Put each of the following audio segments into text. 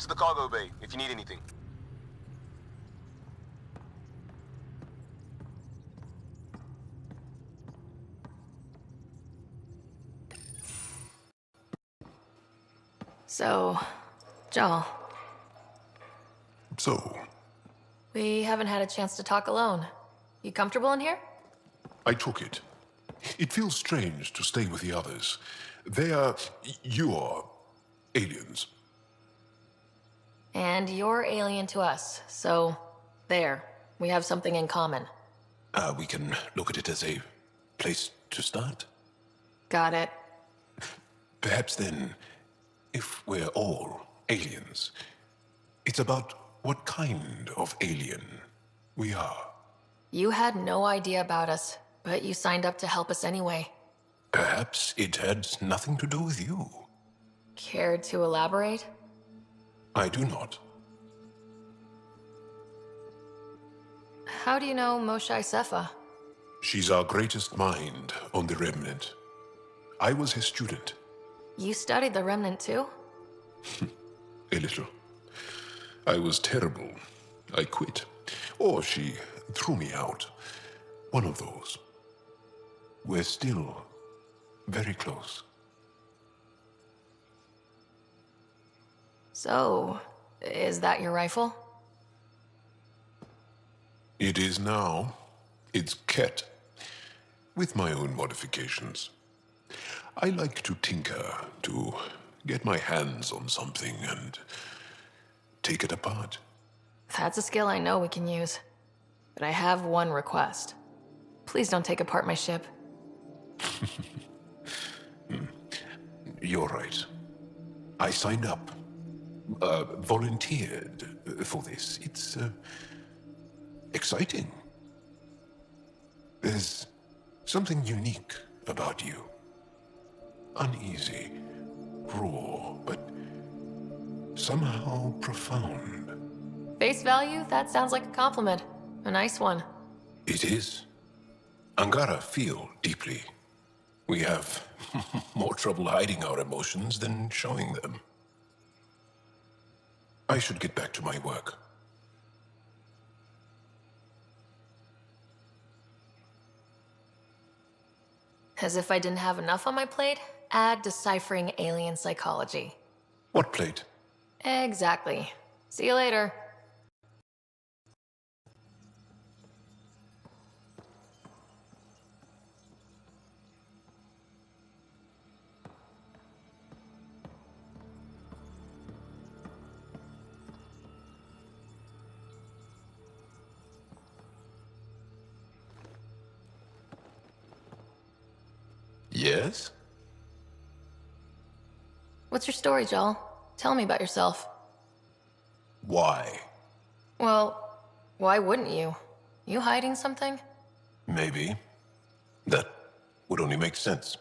to the cargo bay if you need anything. So, Jaal. So, We haven't had a chance to talk alone. You comfortable in here? I took it. It feels strange to stay with the others. They are... you are... aliens. And you're alien to us, so there. We have something in common. We can look at it as a place to start. Got it. Perhaps then, if we're all aliens, it's about what kind of alien we are. You had no idea about us, but you signed up to help us anyway. Perhaps it had nothing to do with you. Care to elaborate? I do not. How do you know Moshe Sefa? She's our greatest mind on the Remnant. I was her student. You studied the Remnant too? A little. I was terrible. I quit. Or she threw me out. One of those. We're still very close. So, is that your rifle? It is now. It's Ket. With my own modifications. I like to tinker, to get my hands on something and take it apart. That's a skill I know we can use. But I have one request. Please don't take apart my ship. You're right. I signed up. Volunteered for this. It's exciting. There's something unique about you. Uneasy, raw, but somehow profound. Face value? That sounds like a compliment. A nice one. It is. Angara feel deeply. We have more trouble hiding our emotions than showing them. I should get back to my work. As if I didn't have enough on my plate, add deciphering alien psychology. What plate? Exactly. See you later. Yes? What's your story, Jaal? Tell me about yourself. Why? Well, why wouldn't you? You hiding something? Maybe. That would only make sense.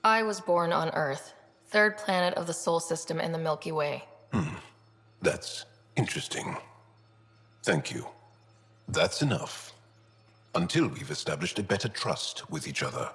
I was born on Earth, third planet of the Sol system in the Milky Way. That's interesting. Thank you. That's enough. Until we've established a better trust with each other.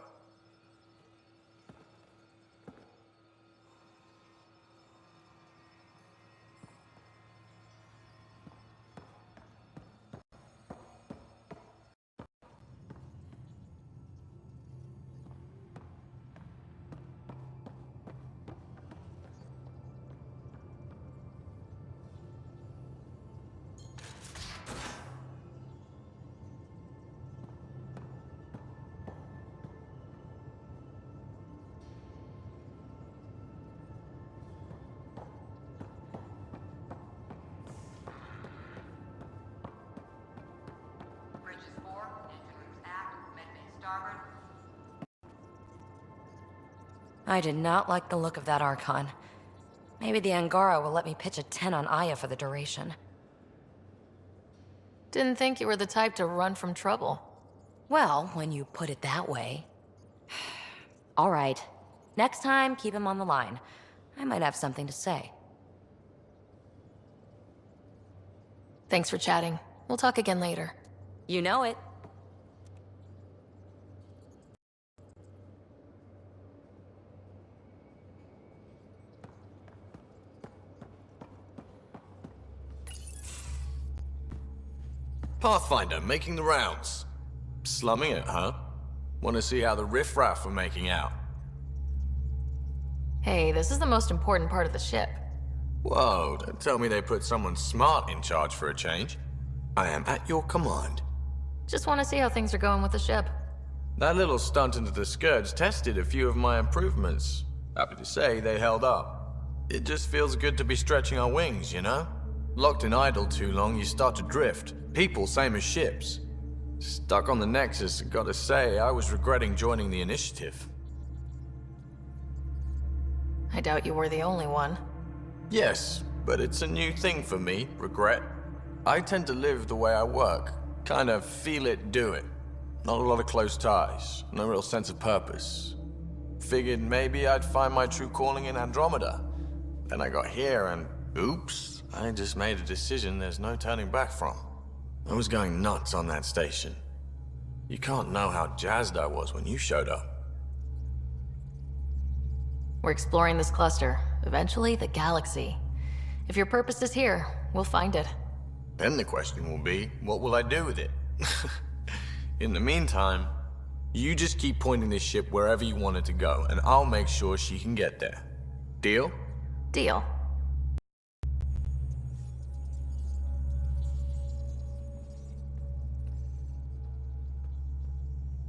I did not like the look of that Archon. Maybe the Angara will let me pitch a 10 on Aya for the duration. Didn't think you were the type to run from trouble. Well, when you put it that way. All right. Next time, keep him on the line. I might have something to say. Thanks for chatting. We'll talk again later. You know it. Pathfinder, making the rounds. Slumming it, huh? Want to see how the riffraff are making out? Hey, this is the most important part of the ship. Whoa, don't tell me they put someone smart in charge for a change. I am at your command. Just want to see how things are going with the ship. That little stunt into the Scourge tested a few of my improvements. Happy to say they held up. It just feels good to be stretching our wings, you know? Locked in idle too long, you start to drift. People, same as ships. Stuck on the Nexus, gotta say, I was regretting joining the Initiative. I doubt you were the only one. Yes, but it's a new thing for me, regret. I tend to live the way I work. Kind of feel it, do it. Not a lot of close ties, no real sense of purpose. Figured maybe I'd find my true calling in Andromeda. Then I got here and, oops, I just made a decision there's no turning back from. I was going nuts on that station. You can't know how jazzed I was when you showed up. We're exploring this cluster, eventually the galaxy. If your purpose is here, we'll find it. Then the question will be, what will I do with it? In the meantime, you just keep pointing this ship wherever you want it to go, and I'll make sure she can get there. Deal? Deal.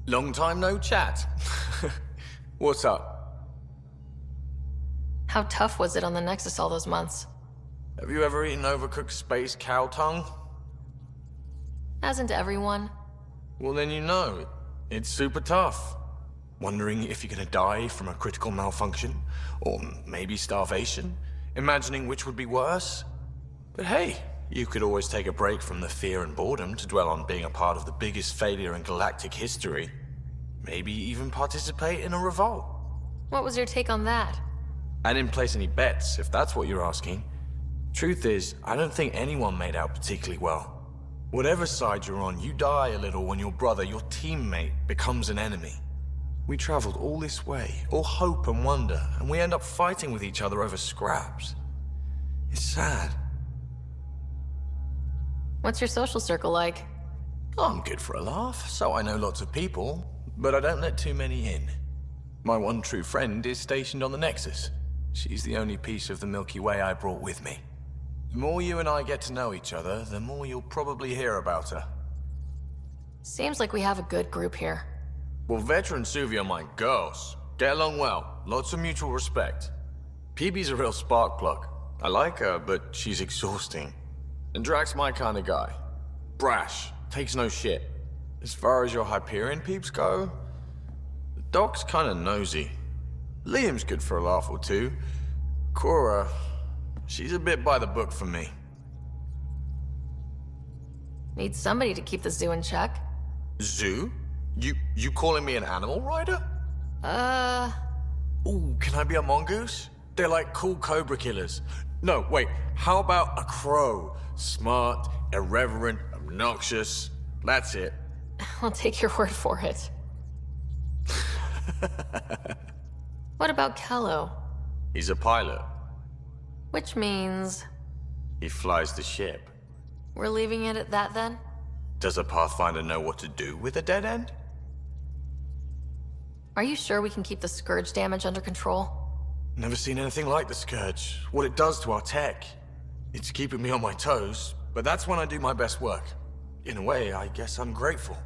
Long time no chat. What's up? How tough was it on the Nexus all those months? Have you ever eaten overcooked space cow tongue? Hasn't everyone? Well, then you know. It's super tough. Wondering if you're gonna die from a critical malfunction, or maybe starvation, imagining which would be worse. But hey, you could always take a break from the fear and boredom to dwell on being a part of the biggest failure in galactic history. Maybe even participate in a revolt. What was your take on that? I didn't place any bets, if that's what you're asking. Truth is, I don't think anyone made out particularly well. Whatever side you're on, you die a little when your brother, your teammate, becomes an enemy. We traveled all this way, all hope and wonder, and we end up fighting with each other over scraps. It's sad. What's your social circle like? I'm good for a laugh, so I know lots of people, but I don't let too many in. My one true friend is stationed on the Nexus. She's the only piece of the Milky Way I brought with me. The more you and I get to know each other, the more you'll probably hear about her. Seems like we have a good group here. Well, veteran Suvi are my girls. Get along well, lots of mutual respect. PB's a real spark plug. I like her, but she's exhausting. And Drax's my kind of guy. Brash, takes no shit. As far as your Hyperion peeps go, the Doc's kinda nosy. Liam's good for a laugh or two. Cora, she's a bit by the book for me. Need somebody to keep the zoo in check. Zoo? You calling me an animal rider? Ooh, can I be a mongoose? They're like cool cobra killers. No, wait, how about a crow? Smart, irreverent, obnoxious. That's it. I'll take your word for it. What about Kello? He's a pilot. Which means... He flies the ship. we're leaving it at that then? Does a Pathfinder know what to do with a dead end? Are you sure we can keep the Scourge damage under control? Never seen anything like the Scourge. What it does to our tech. It's keeping me on my toes, but that's when I do my best work. In a way, I guess I'm grateful.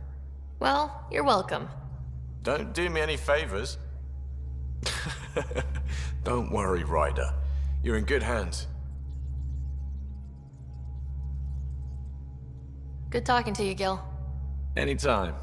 Well, you're welcome. Don't do me any favors. Don't worry, Ryder. You're in good hands. Good talking to you, Gil. Anytime.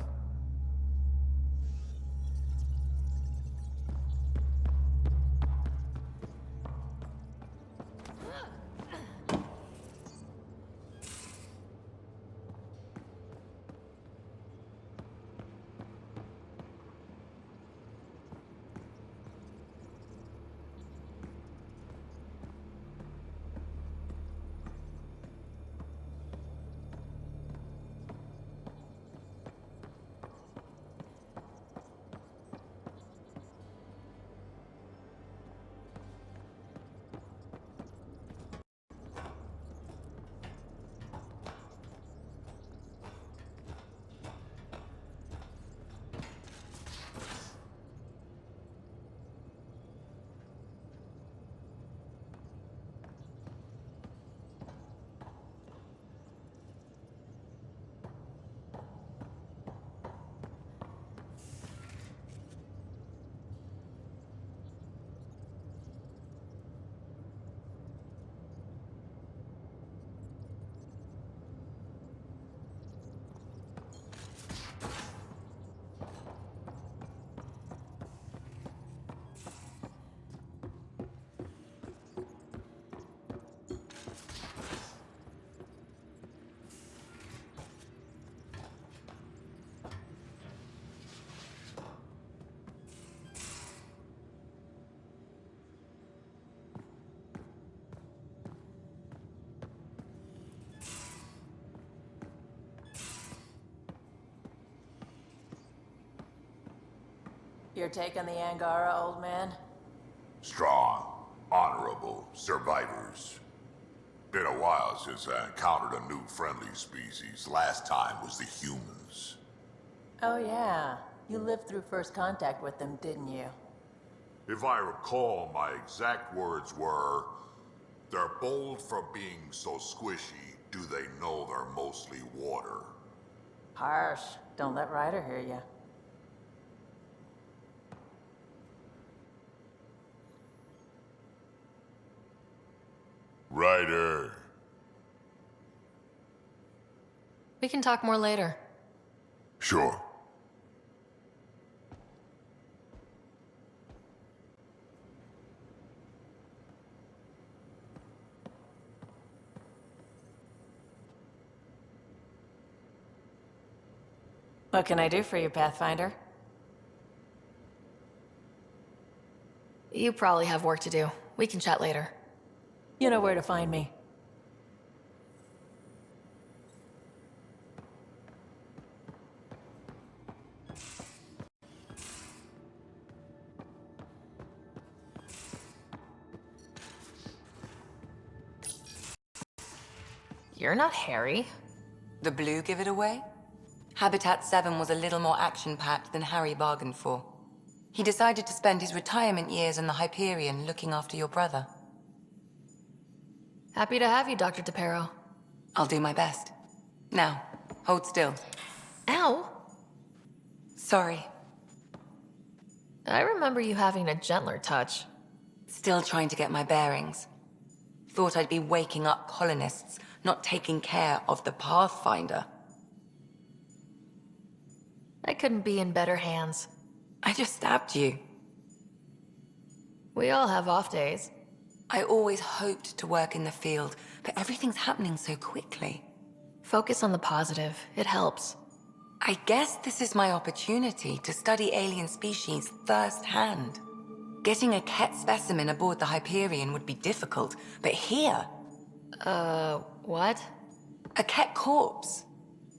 your take on the Angara, old man? Strong, honorable survivors. Been a while since I encountered a new friendly species. Last time was the humans. Oh yeah, you lived through first contact with them, didn't you? If I recall, my exact words were, "They're bold for being so squishy, do they know they're mostly water?" Harsh. Don't let Ryder hear you. Ryder. We can talk more later. Sure. What can I do for you, Pathfinder? You probably have work to do. We can chat later. You know where to find me. You're not Harry. The blue give it away? Habitat 7 was a little more action-packed than Harry bargained for. He decided to spend his retirement years in the Hyperion looking after your brother. Happy to have you, Dr. DePero. I'll do my best. Now, hold still. Ow! Sorry. I remember you having a gentler touch. Still trying to get my bearings. Thought I'd be waking up colonists, not taking care of the Pathfinder. I couldn't be in better hands. I just stabbed you. We all have off days. I always hoped to work in the field, but everything's happening so quickly. Focus on the positive. It helps. I guess this is my opportunity to study alien species firsthand. Getting a Ket specimen aboard the Hyperion would be difficult, but here... What? A Ket corpse.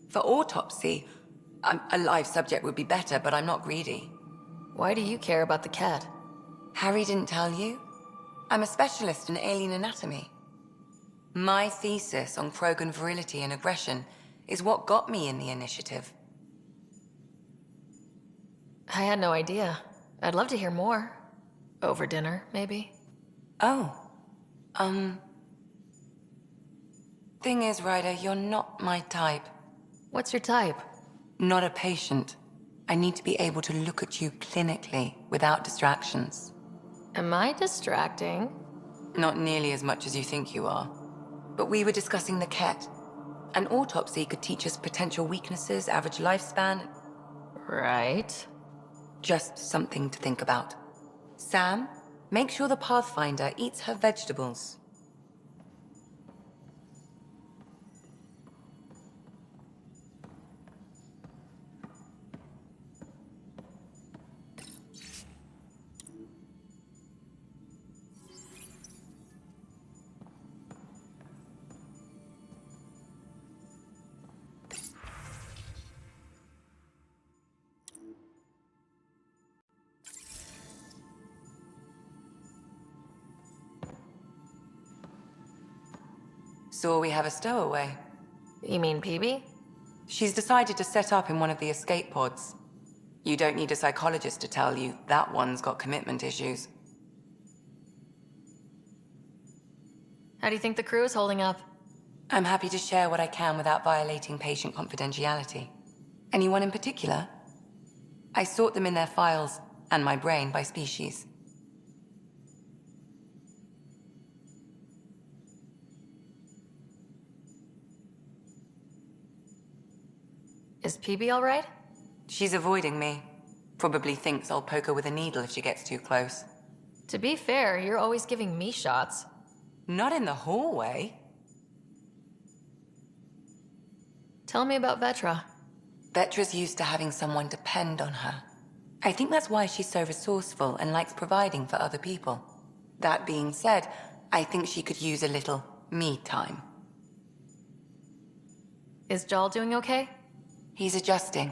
For autopsy, a live subject would be better, but I'm not greedy. Why do you care about the cat? Harry didn't tell you? I'm a specialist in alien anatomy. My thesis on Krogan virility and aggression is what got me in the initiative. I had no idea. I'd love to hear more. Over dinner, maybe? Oh. Thing is, Ryder, you're not my type. What's your type? Not a patient. I need to be able to look at you clinically, without distractions. Am I distracting? Not nearly as much as you think you are. But we were discussing the Ket. An autopsy could teach us potential weaknesses, average lifespan. Right. Just something to think about. Sam, make sure the Pathfinder eats her vegetables. So we have a stowaway. You mean PB? She's decided to set up in one of the escape pods. You don't need a psychologist to tell you that one's got commitment issues. How do you think the crew is holding up? I'm happy to share what I can without violating patient confidentiality. Anyone in particular? I sort them in their files, and my brain by species. Is PB all right? She's avoiding me. Probably thinks I'll poke her with a needle if she gets too close. To be fair, you're always giving me shots. Not in the hallway. Tell me about Vetra. Vetra's used to having someone depend on her. I think that's why she's so resourceful and likes providing for other people. That being said, I think she could use a little me time. Is Jaal doing okay? He's adjusting.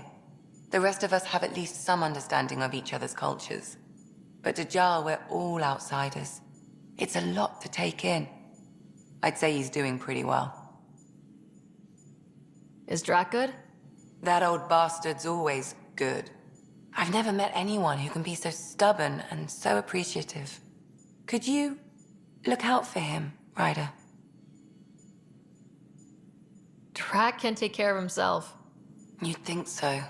The rest of us have at least some understanding of each other's cultures. But to Jaal, we're all outsiders. It's a lot to take in. I'd say he's doing pretty well. Is Drac good? That old bastard's always good. I've never met anyone who can be so stubborn and so appreciative. Could you look out for him, Ryder? Drac can take care of himself. You'd think so.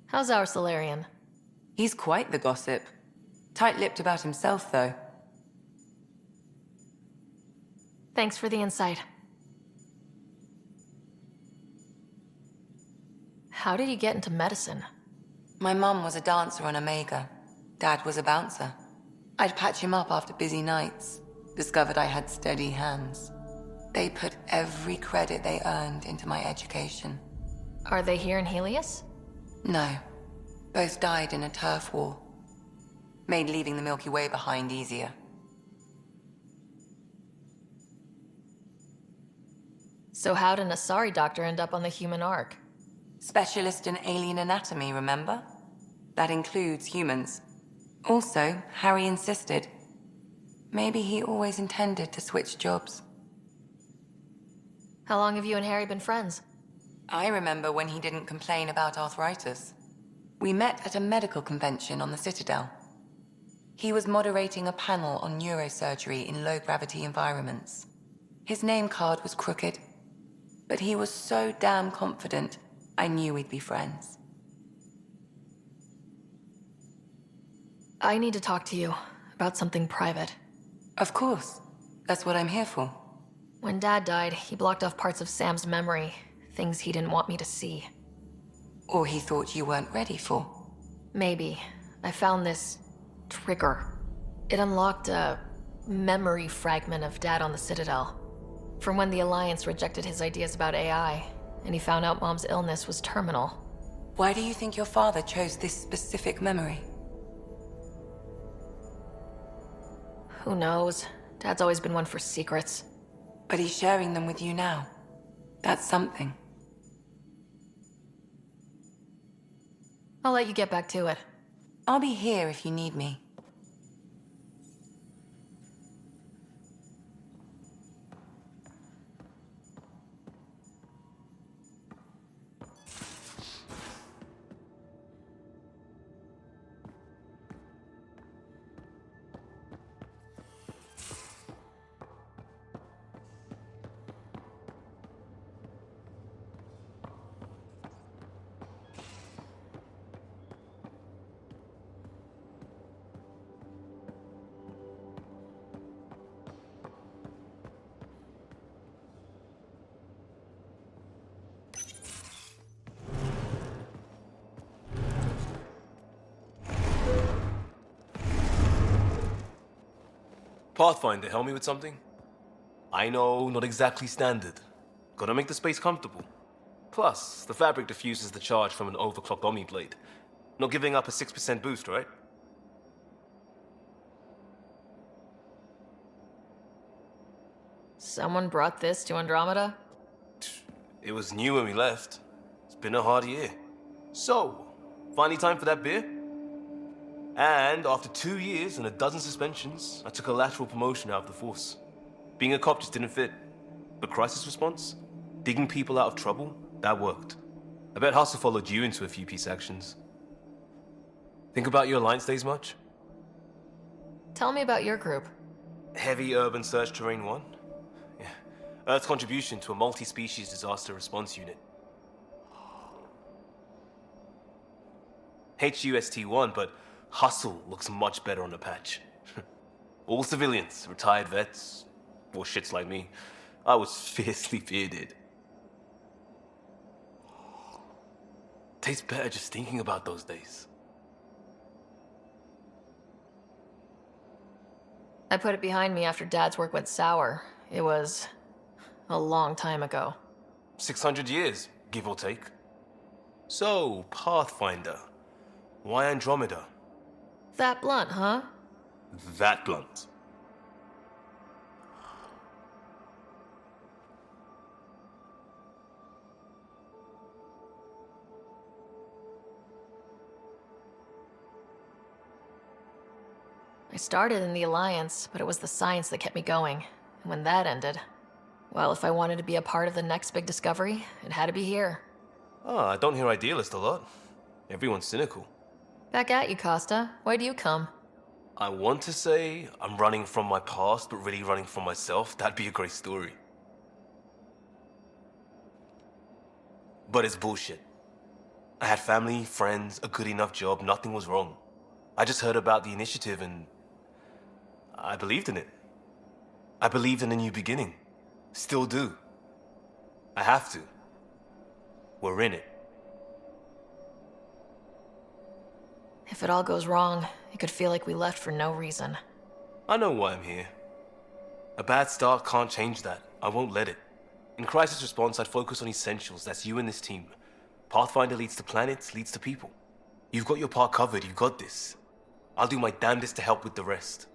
How's our Solarian? He's quite the gossip. Tight-lipped about himself, though. Thanks for the insight. How did you get into medicine? My mum was a dancer on Omega. Dad was a bouncer. I'd patch him up after busy nights. Discovered I had steady hands. They put every credit they earned into my education. Are they here in Helios? No. Both died in a turf war. Made leaving the Milky Way behind easier. So how did an Asari doctor end up on the human ark? Specialist in alien anatomy, remember? That includes humans. Also, Harry insisted. Maybe he always intended to switch jobs. How long have you and Harry been friends? I remember when he didn't complain about arthritis. We met at a medical convention on the Citadel. He was moderating a panel on neurosurgery in low-gravity environments. His name card was crooked, but he was so damn confident, I knew we'd be friends. I need to talk to you about something private. Of course. That's what I'm here for. When Dad died, he blocked off parts of Sam's memory, things he didn't want me to see. Or he thought you weren't ready for. Maybe. I found this trigger. It unlocked a memory fragment of Dad on the Citadel. From when the Alliance rejected his ideas about AI, and he found out Mom's illness was terminal. Why do you think your father chose this specific memory? Who knows? Dad's always been one for secrets. But he's sharing them with you now. That's something. I'll let you get back to it. I'll be here if you need me. Pathfinder, help me with something? I know, not exactly standard. Gotta make the space comfortable. Plus, the fabric diffuses the charge from an overclocked Omni blade. Not giving up a 6% boost, right? Someone brought this to Andromeda? It was new when we left. It's been a hard year. So, finally time for that beer? And after 2 years and a dozen suspensions, I took a lateral promotion out of the force. Being a cop just didn't fit. But crisis response? Digging people out of trouble? That worked. I bet Hustle followed you into a few peace actions. Think about your Alliance days much? Tell me about your group. Heavy Urban Search Terrain 1? Yeah. Earth's contribution to a multi-species disaster response unit. HUST-1, but Hustle looks much better on the patch. All civilians, retired vets, or shits like me. I was fiercely bearded. Tastes better just thinking about those days. I put it behind me after Dad's work went sour. It was a long time ago. 600 years, give or take. So, Pathfinder. Why Andromeda? That blunt, huh? That blunt. I started in the Alliance, but it was the science that kept me going. And when that ended, well, if I wanted to be a part of the next big discovery, it had to be here. Oh, I don't hear idealist a lot. Everyone's cynical. Back at you, Costa. Why'd you come? I want to say I'm running from my past, but really running from myself. That'd be a great story. But it's bullshit. I had family, friends, a good enough job, nothing was wrong. I just heard about the initiative and I believed in it. I believed in a new beginning. Still do. I have to. We're in it. If it all goes wrong, it could feel like we left for no reason. I know why I'm here. A bad start can't change that. I won't let it. In crisis response, I'd focus on essentials. That's you and this team. Pathfinder leads to planets, leads to people. You've got your part covered. You've got this. I'll do my damnedest to help with the rest.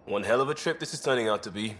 One hell of a trip this is turning out to be.